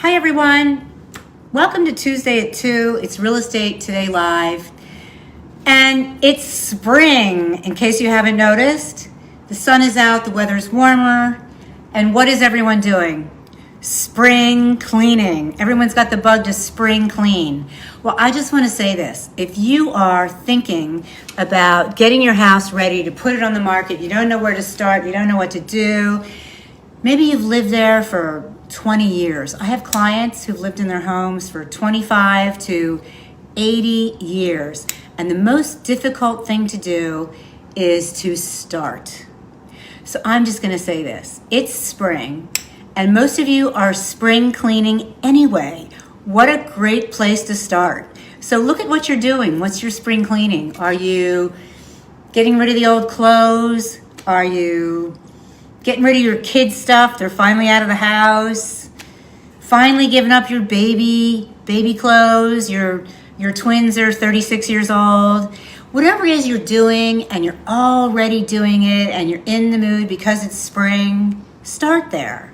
Hi everyone, welcome to Tuesday at 2. It's Real Estate Today Live. And it's spring, in case you haven't noticed. The sun is out, the weather's warmer. And what is everyone doing? Spring cleaning. Everyone's got the bug to spring clean. Well, I just want to say this. If you are thinking about getting your house ready to put it on the market, you don't know where to start, you don't know what to do, maybe you've lived there for 20 years. I have clients who've lived in their homes for 25 to 80 years. And the most difficult thing to do is to start. So I'm just going to say this. It's spring, and most of you are spring cleaning anyway. What a great place to start. So look at what you're doing. What's your spring cleaning? Are you getting rid of the old clothes? Are you getting rid of your kids' stuff? They're finally out of the house. Finally giving up your baby clothes. Your twins are 36 years old. Whatever it is you're doing and you're already doing it and you're in the mood because it's spring, start there.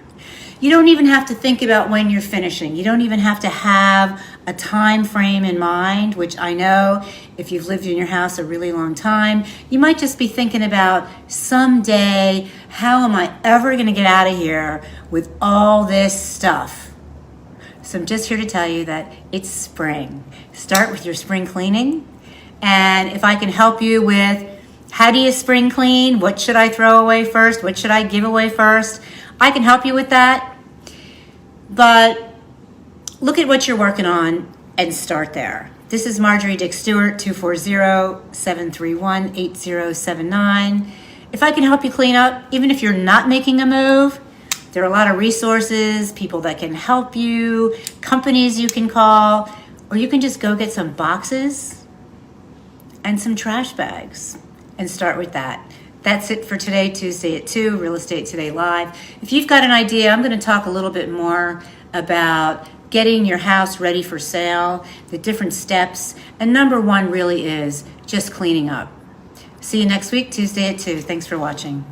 You don't even have to think about when you're finishing. You don't even have to have a time frame in mind, which I know if you've lived in your house a really long time, you might just be thinking about someday, how am I ever going to get out of here with all this stuff? So I'm just here to tell you that it's spring. Start with your spring cleaning. And if I can help you with how do you spring clean? What should I throw away first? What should I give away first? I can help you with that. But look at what you're working on and start there. This is Marjorie Stuart, 240-731-8079. If I can help you clean up, even if you're not making a move, there are a lot of resources, people that can help you, companies you can call, or you can just go get some boxes and some trash bags and start with that. That's it for today, Tuesday at 2, Real Estate Today Live. If you've got an idea, I'm going to talk a little bit more about getting your house ready for sale, the different steps, and number one really is just cleaning up. See you next week, Tuesday at 2. Thanks for watching.